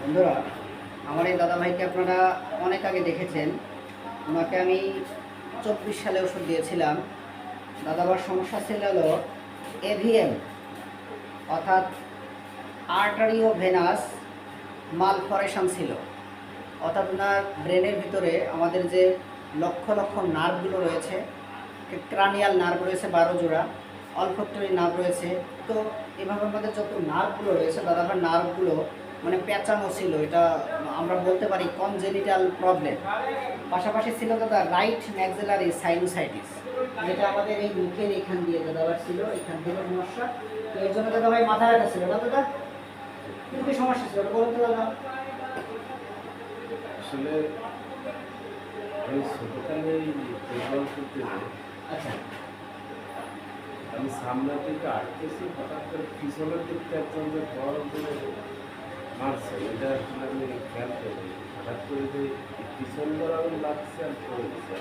বন্ধুরা, আমার এই দাদাভাইকে আপনারা অনেক আগে দেখেছেন। ওনাকে আমি 24 সালে ওষুধ দিয়েছিলাম। দাদাবার সমস্যা ছিল হলো এভিএম, অর্থাৎ আর্টারিও ভেনাস মালফরেশন ছিল। অর্থাৎ ওনার ব্রেনের ভিতরে আমাদের যে লক্ষ লক্ষ নার্ভগুলো রয়েছে, ক্রানিয়াল নার্ভ রয়েছে 12 জোড়া, অলফ্যাক্টরি নার্ভ রয়েছে। তো এভাবে আমাদের যত নার্ভগুলো রয়েছে, দাদাভাইয়ের নার্ভগুলো মানে পেঁচানো ছিল। এটা আমরা বলতে পারি কনজেনিটাল প্রবলেম। পাশাপাশি ছিল দাদা রাইট ম্যাক্সিলারি সাইনোসাইটিস, যেটা আমাদের এই মুখের এখান দিয়ে দাদাভাই ছিল, এখান থেকে সমস্যা। তো এর জন্য দাদাভাই মাথা ব্যথা ছিল না দাদা? কি সমস্যা ছিল বলুন তো দাদা। আসলে আমি ছোটকালেই ফুটবল খেলতে যাই। আচ্ছা আমি সামনে থেকে আসতেছি, হঠাৎ করে পিছনের দিকটা একজন যে বড় করে মারছে, এটা আসলে আমি খেয়াল করি। হঠাৎ করে যে পিছন বরাবর লাগছে আর পড়ে গেছে।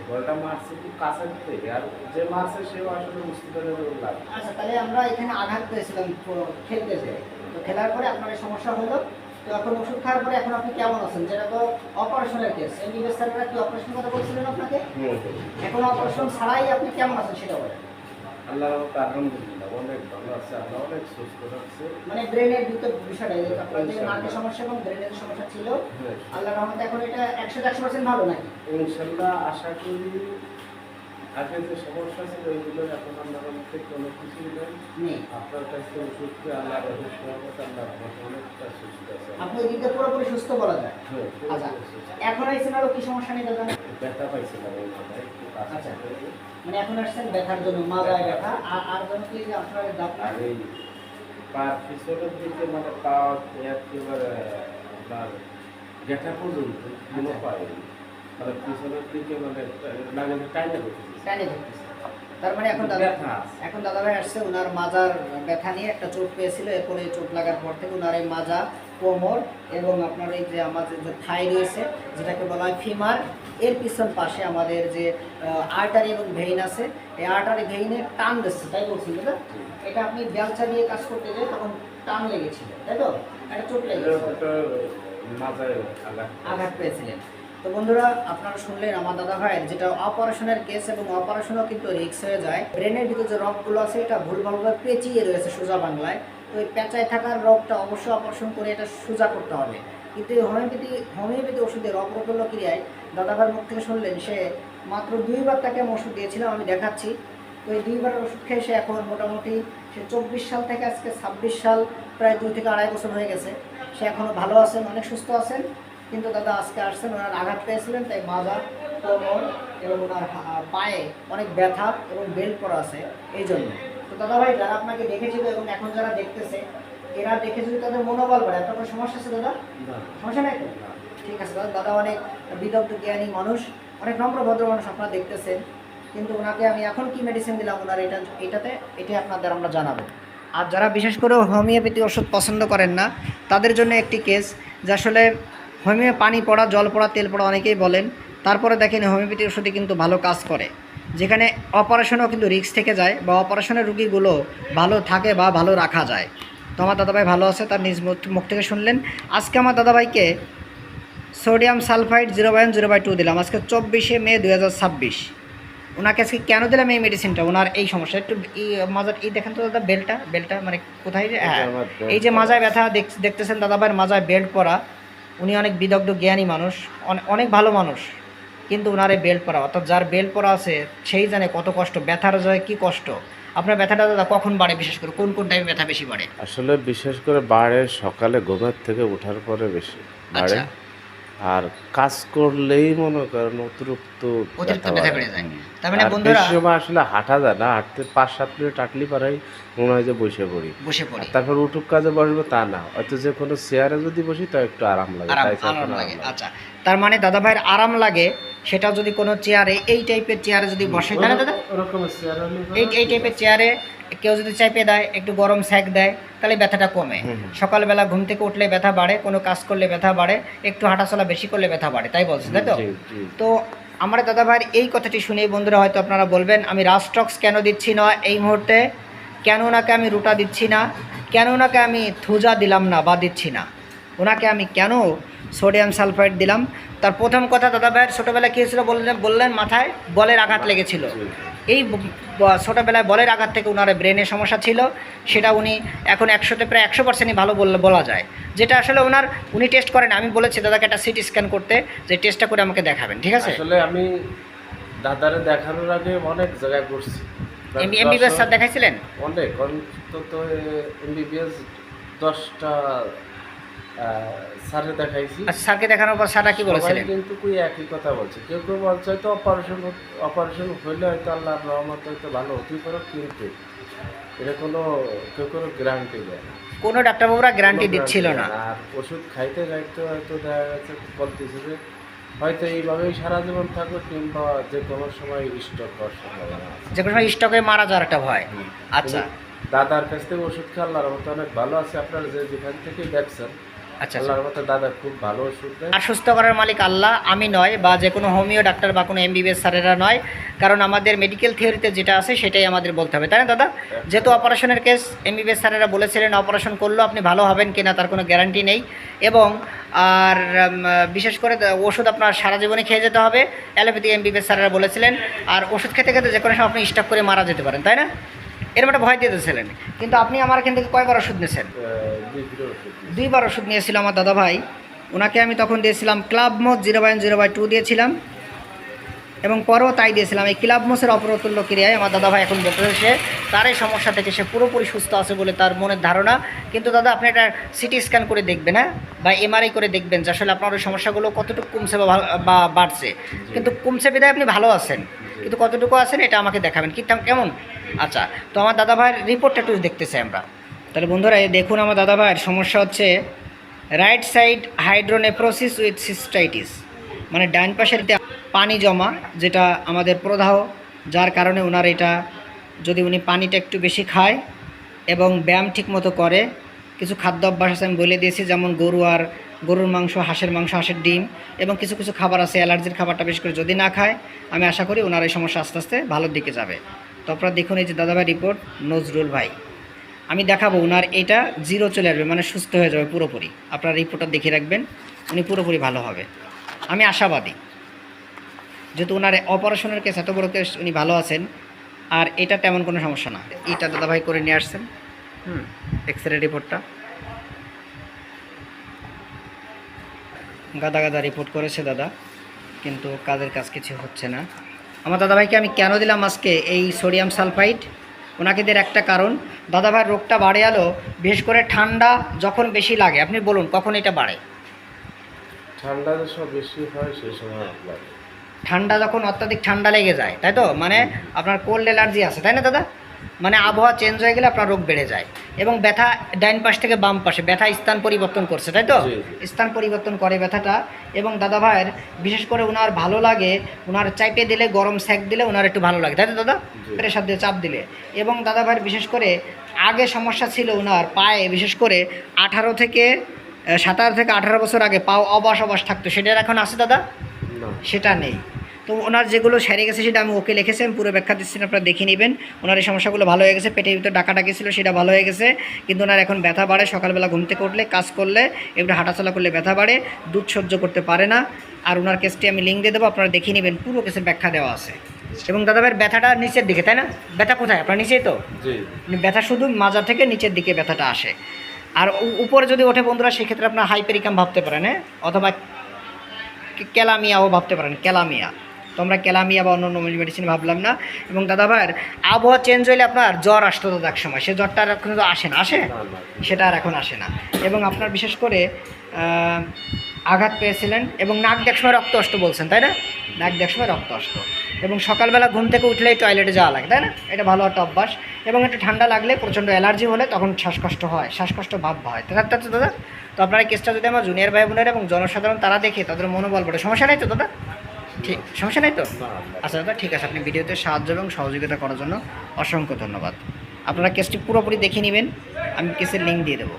বলটা মারছে খুব কাছের থেকে, আর যে মারছে সেও আসলে বুঝতে পারে যে ওর লাগছে। আচ্ছা, তাহলে আমরা এখানে আঘাত পেয়েছিলাম খেলতে যেয়ে। তো খেলার পরে আপনার এই সমস্যা হলো। তো এখন ওষুধ খাওয়ার পরে এখন আপনি কেমন আছেন? যেটা তো অপারেশনের কেস, এমবিবিএস স্যাররা কি অপারেশনের কথা বলছিলেন আপনাকে? এখন অপারেশন ছাড়াই আপনি কেমন আছেন সেটা বলেন। আল্লাহর রহমতে আলহামদুলিল্লাহ অনেক ভালো আছে, আল্লাহ অনেক সুস্থ রাখছে। মানে ব্রেনের ভিতর বিষয়টা, যে আপনার যে নাকের সমস্যা এবং ব্রেনের সমস্যা ছিল, আল্লাহর রহমতে এখন এটা 100% ভালো নাকি? ইনশাল্লাহ আশা করি আগে যে সমস্যা ছিল ওইগুলো এখন আল্লাহর রহমতে কোনো কিছুই নেই। আপনার কাছ থেকে ওষুধ খেয়ে আল্লাহর রহমতে আল্লাহর রহমতে অনেকটা সুস্থ আছে। আপনি ওই দিকটা পুরোপুরি সুস্থ বলা যায়? হ্যাঁ, আচ্ছা, এখন আইসেন আরো কি সমস্যা নেই দাদা? ব্যথা পাইছিলাম এই মাথায়। আচ্ছা, মানে এখন আসছেন ব্যথার জন্য, মাথায় ব্যথা। আর জন্য কি যে আপনার আর এই পার পিছনের দিকে মানে পা একেবারে আপনার ব্যথা পর্যন্ত কোনো পায় মানে পিছনের দিকে মানে লাগে টাইনে করতেছে। টাইনে ধরতেছে। তার মানে এখন দাদা, এখন দাদাভাই আসছে ওনার মাজার ব্যথা নিয়ে একটা চোট পেয়েছিল। এরপরে চোট লাগার পর থেকে ওনার এই মাজা, কোমর এবং আপনার এই যে আমাদের যে থাই রয়েছে, যেটাকে বলা হয় ফিমার, এর পিছন পাশে আমাদের যে আর্টারি এবং ভেইন আছে, এই আর্টারি ভেইনে টান দিচ্ছে, তাই বলছি দাদা? এটা আপনি বেলচা দিয়ে কাজ করতে যেয়ে তখন টান লেগেছিল, তাই তো? একটা চোট লেগেছিল, আঘাত পেয়েছিলেন। তো বন্ধুরা, আপনারা শুনলেন আমার দাদা ভাইয়ের যেটা অপারেশনের কেস, এবং অপারেশনও কিন্তু রিস্ক হয়ে যায়। ব্রেনের ভিতরে যে রগগুলো আছে এটা ভুলভালভাবে পেঁচিয়ে রয়েছে সোজা বাংলায়। তো এই পেঁচায় থাকার রগটা অবশ্যই অপারেশন করে এটা সোজা করতে হবে। কিন্তু এই হোমিওপ্যাথি ওষুধের অপ্রতুল্য ক্রিয়ায় দাদাভাইয়ের মুখ থেকে শুনলেন সে মাত্র 2বার তাকে আমি ওষুধ দিয়েছিলাম, আমি দেখাচ্ছি। তো এই 2বারের ওষুধ খেয়ে সে এখন মোটামুটি সে 24 সাল থেকে আজকে 26 সাল, প্রায় 2 থেকে আড়াই বছর হয়ে গেছে। সে এখনও ভালো আছেন, অনেক সুস্থ আছেন। কিন্তু দাদা আজকে আসছেন, ওনার আঘাত পেয়েছিলেন, তাই মাজা, কোমর এবং ওনার পায়ে অনেক ব্যথা এবং বেল্ট করা আছে এই জন্য। তো দাদা ভাই, যারা আপনাকে দেখেছিল এবং এখন যারা দেখতেছে, এরা দেখে যদি তাদের মনোবল বাড়ে, আপনার কোনো সমস্যা আছে দাদা? সমস্যা নাই তো? ঠিক আছে দাদা। দাদা অনেক বিদগ্ধ জ্ঞানী মানুষ, অনেক নম্র ভদ্র মানুষ, আপনারা দেখতেছেন। কিন্তু ওনাকে আমি এখন কি মেডিসিন দিলাম ওনার এটাই আপনাদের আমরা জানাবো। আর যারা বিশেষ করে হোমিওপ্যাথি ওষুধ পছন্দ করেন না, তাদের জন্য একটি কেস, যে আসলে হোমিও পানি পড়া, জল পড়া, তেল পড়া অনেকেই বলেন। তারপরে দেখেন হোমিওপ্যাথি ওষুধে কিন্তু ভালো কাজ করে, যেখানে অপারেশনও কিন্তু রিস্ক থেকে যায়, বা অপারেশনের রুগীগুলো ভালো থাকে বা ভালো রাখা যায়। তো আমার দাদাভাই ভালো আছে, তার নিজ মুখ থেকে শুনলেন। আজকে আমার দাদাভাইকে সোডিয়াম সালফাইড 0/2 দিলাম, আজকে 24শে মে 2026। ওনাকে আজকে কেন দিলাম এই মেডিসিনটা? ওনার এই সমস্যা একটু মাজার এই দেখেন তো দাদা, বেল্টটা মানে কোথায়? হ্যাঁ, এই যে মাজায় ব্যথা দেখতেছেন দাদাভাইয়ের মাজায় বেল্ট পরা। উনি অনেক বিদগ্ধ জ্ঞানী মানুষ, অনেক ভালো মানুষ, কিন্তু ওনার এই বেল্ট পরা, অর্থাৎ যার বেল্ট পরা আছে সেই জানে কত কষ্ট, ব্যথার জয় কী কষ্ট। আপনার ব্যথাটা দাদা কখন বাড়ে? বিশেষ করে কোন টাইমে ব্যথা বেশি বাড়ে? আসলে বিশেষ করে বাড়ে সকালে ঘুমের থেকে ওঠার পরে বেশি বাড়ে। আর কাজ করলেই মনে করেন অতিরিক্ত ব্যথা বেড়ে যায়। তার মানে বন্ধুরা, আসলে হাঁটা যায় না, হাঁটতে 5-7 মিনিট হাঁটলি পারাই মনে হয় যে বসে পড়ি। তারপর উঠুক কাজে বসবো তা না, হয়তো যে কোনো চেয়ারে যদি বসি তো একটু আরাম লাগে। আচ্ছা, তার মানে দাদা ভাইয়ের আরাম লাগে, সেটা যদি কোনো চেয়ারে, এই টাইপের চেয়ারে যদি বসে, তাই না দাদা? এই টাইপের চেয়ারে কেউ যদি চাইপে দেয়, একটু গরম স্যাক দেয়, তাহলে ব্যথাটা কমে। সকালবেলা ঘুম থেকে উঠলে ব্যথা বাড়ে, কোনো কাজ করলে ব্যথা বাড়ে, একটু হাঁটাচলা বেশি করলে ব্যথা বাড়ে, তাই বলছে, তাই তো? তো আমার দাদা ভাইয়ের এই কথাটি শুনেই বন্ধুরা হয়তো আপনারা বলবেন, আমি রাস্টক্স কেন দিচ্ছি না এই মুহূর্তে? কেন ওনাকে আমি রুটা দিচ্ছি না, কেন ওনাকে আমি থুজা দিলাম না বা দিচ্ছি না, ওনাকে আমি কেন সোডিয়াম সালফাইড দিলাম। তার প্রথম কথা, দাদা ভাইয়ের ছোটোবেলায় কী হয়েছিল বললেন মাথায় বলের আঘাত লেগেছিল। এই ছোটোবেলায় বলের আঘাত থেকে ওনার ব্রেনের সমস্যা ছিল, সেটা উনি এখন 100-তে প্রায় 100%ই ভালো বলা যায়। যেটা আসলে উনি টেস্ট করেন, আমি বলেছি দাদাকে একটা সিটি স্ক্যান করতে, যে টেস্টটা করে আমাকে দেখাবেন, ঠিক আছে? আসলে আমি দাদারে দেখানোর আগে অনেক জায়গায় ঘুরছি। এমবিবিএস স্যার দেখাইছিলেন? অনেক, অন্তত এমবিবিএস 10টা স্যারে দেখাইছি। আচ্ছা, স্যারকে দেখানোর পর স্যাররা কি বলেছিলেন? কিন্তু একই কথা বলছে, কেউ কেউ বলছে হয়তো অপারেশন হইলে হয়তো আল্লাহর রহমত হয়তো ভালো হতেই পারে, কিন্তু এটা কেউ কোনো গ্যারান্টি দেয় না। কোনো ডাক্তারবাবুরা গ্যারান্টি দিচ্ছিল না। আর ওষুধ খাইতে খাইতে হয়তো দেখা গেছে বলতেছে যে হয়তো এইভাবেই সারা জীবন থাকবে, কিংবা যে কোনো সময় স্ট্রোক হওয়ার সম্ভাবনা আছে, যে কোনো সময় স্টকে মারা যাওয়ার একটা ভয়। আচ্ছা, দাদার কাছ থেকে ওষুধ খেয়ে আল্লাহর মতো অনেক ভালো আছে। আপনারা যেখান থেকে দেখছেন, আচ্ছা, আল্লাহর মতো দাদা খুব ভালো ওষুধ দেয়। আর সুস্থ করার মালিক আল্লাহ, আমি নয়, বা যে কোনো হোমিও ডাক্তার বা কোনো এমবিবিএস স্যারেরা নয়, কারণ আমাদের মেডিকেল থিওরিতে যেটা আছে সেটাই আমাদের বলতে হবে, তাই না দাদা? যেহেতু অপারেশনের কেস, এমবিবিএস স্যারেরা বলেছিলেন অপারেশন করলেও আপনি ভালো হবেন কিনা তার কোনো গ্যারান্টি নেই, এবং আর বিশেষ করে ওষুধ আপনার সারা জীবনে খেয়ে যেতে হবে, অ্যালোপ্যাথি এমবিবিএস স্যারেরা বলেছিলেন। আর ওষুধ খেতে খেতে যে কোনো সময় আপনি স্টক করে মারা যেতে পারেন, তাই না? এরকম একটা ভয় দিতেছিলেন। কিন্তু আপনি আমার এখান থেকে কয়বার ওষুধ নিয়েছেন? 2বার ওষুধ নিয়েছিল আমার দাদা ভাই। ওনাকে আমি তখন দিয়েছিলাম ক্লাবমোস 0/0/2 দিয়েছিলাম, এবং পরেও তাই দিয়েছিলাম। এই ক্লাবমোসের অপরতুল্য ক্রিয়ায় আমার দাদা ভাই এখন বলতেছে সে তার এই সমস্যা থেকে সে পুরোপুরি সুস্থ আছে বলে তার মনের ধারণা। কিন্তু দাদা আপনি একটা সিটি স্ক্যান করে দেখবেন, হ্যাঁ, বা এমআরআই করে দেখবেন যে আসলে আপনার ওই সমস্যাগুলো কতটুকু কমছে বা বাড়ছে। কিন্তু কমছে বিধায় আপনি ভালো আছেন, কিন্তু কতটুকু আছেন এটা আমাকে দেখাবেন কি কেমন? আচ্ছা, তো আমার দাদা ভাইয়ের রিপোর্টটা একটু দেখতে চাই আমরা। তাহলে বন্ধুরা দেখুন, আমার দাদা ভাইয়ের সমস্যা হচ্ছে right side hydronephrosis with cystitis, মানে ডান পাশের পানি জমা, যেটা আমাদের প্রদাহ, যার কারণে ওনার এটা, যদি উনি পানিটা একটু বেশি খায় এবং ব্যায়াম ঠিক মতো করে, কিছু খাদ্য অভ্যাস আছে আমি বলে দিয়েছি, যেমন গরুর মাংস, হাঁসের মাংস, হাঁসের ডিম, এবং কিছু কিছু খাবার আছে অ্যালার্জির খাবারটা বেশি করে যদি না খায়, আমি আশা করি ওনার এই সমস্যা আস্তে আস্তে ভালোর দিকে যাবে। তো আপনারা দেখুন, এই যে দাদাভাই রিপোর্ট, নজরুল ভাই, আমি দেখাবো ওনার এটা 0 চলে আসবে, মানে সুস্থ হয়ে যাবে পুরোপুরি। আপনারা রিপোর্টটা দেখে রাখবেন, উনি পুরোপুরি ভালো হবে, আমি আশাবাদী। যেহেতু ওনার অপারেশনের কেস, এত বড় কেস, উনি ভালো আছেন, আর এটা তেমন কোনো সমস্যা না। এটা দাদাভাই করে নিয়ে আসছেন, এক্সরে রিপোর্টটা গাদা রিপোর্ট করেছে দাদা, কিন্তু কাজের কাজ কিছু হচ্ছে না। আমার দাদাভাইকে আমি কেন দিলাম আজকে এই সোডিয়াম সালফাইড, ওনাকে দের একটা কারণ, দাদাভাইয়ের রোগটা বাড়ে গেলো বিশেষ করে ঠান্ডা যখন বেশি লাগে। আপনি বলুন কখন এটা বাড়ে? ঠান্ডা যখন বেশি হয় সেই সময় লাগে। ঠান্ডা যখন অত্যাধিক ঠান্ডা লেগে যায়, তাই তো? মানে আপনার কোল্ড অ্যালার্জি আছে, তাই না দাদা? মানে আবহাওয়া চেঞ্জ হয়ে গেলে আপনার রোগ বেড়ে যায়, এবং ব্যথা ডাইন পাশ থেকে বাম পাশে ব্যথা স্থান পরিবর্তন করছে, তাই তো? স্থান পরিবর্তন করে ব্যথাটা। এবং দাদা ভাইয়ের বিশেষ করে ওনার ভালো লাগে, ওনার চাইপে দিলে, গরম সেক দিলে ওনার একটু ভালো লাগে, তাই তো দাদা? প্রেশার দিয়ে চাপ দিলে। এবং দাদা ভাইয়ের বিশেষ করে আগে সমস্যা ছিল ওনার পায়ে, বিশেষ করে 17 থেকে 18 বছর আগে পাও অবাস থাকতো, সেটা এখন আছে দাদা? সেটা নেই। তো ওনার যেগুলো সেরে গেছে সেটা আমি ওকে লিখেছি, আমি পুরো ব্যাখ্যা দিচ্ছি, আপনারা দেখে নেবেন। ওনার এই সমস্যাগুলো ভালো হয়ে গেছে, পেটের ভিতরে ডাকাডাকি ছিল সেটা ভালো হয়ে গেছে, কিন্তু ওনার এখন ব্যথা বাড়ে, সকালবেলা ঘুম থেকে উঠলে, কাজ করলে, একটু হাঁটাচলা করলে ব্যথা বাড়ে, দুধ সহ্য করতে পারে না। আর ওনার কেসটি আমি লিঙ্ক দিয়ে দেবো, আপনারা দেখে নেবেন, পুরো কেসের ব্যাখ্যা দেওয়া আছে। এবং দাদাভাইয়ের ব্যথাটা নিচের দিকে, তাই না? ব্যথা কোথায়? আপনার নিচেই তো? ব্যথা শুধু মাজা থেকে নিচের দিকে ব্যথাটা আসে। আর উপরে যদি ওঠে বন্ধুরা, সেক্ষেত্রে আপনার হাইপেরিকাম ভাবতে পারেন, হ্যাঁ, অথবা ক্যালামিয়াও ভাবতে পারেন, ক্যালামিয়া। তো আমরা ক্যালামিয়া বা অন্য মেডিসিন ভাবলাম না। এবং দাদা ভাইয়ের আবহাওয়া চেঞ্জ হলে আপনার জ্বর আসতো দাদা এক সময়, সে জ্বরটা আর এখন তো আসে না, সেটা আর এখন আসে না। এবং আপনার বিশেষ করে আঘাত পেয়েছিলেন, এবং নাক দেখ সময় রক্ত আসতো বলছেন, তাই না? নাক দেখ সময় রক্ত আসতো, এবং সকালবেলা ঘুম থেকে উঠলেই টয়লেটে যাওয়া লাগে, তাই না? এটা ভালো একটা অভ্যাস। এবং একটু ঠান্ডা লাগলে, প্রচণ্ড অ্যালার্জি হলে তখন শ্বাসকষ্ট হয়, শ্বাসকষ্ট ভাব হয়, তাই তো দাদা? তো আপনার এই কেসটা যদি আমার জুনিয়র ভাই বোনেরা এবং জনসাধারণ তারা দেখে, তাদের মনোবল বাড়ে। সমস্যা নেই তো দাদা? ঠিক, সমস্যা নেই তো? আচ্ছা দাদা, ঠিক আছে। আপনি ভিডিওতে সাহায্য এবং সহযোগিতা করার জন্য অসংখ্য ধন্যবাদ। আপনারা কেসটি পুরোপুরি দেখে নেবেন, আমি কেসের লিঙ্ক দিয়ে দেবো।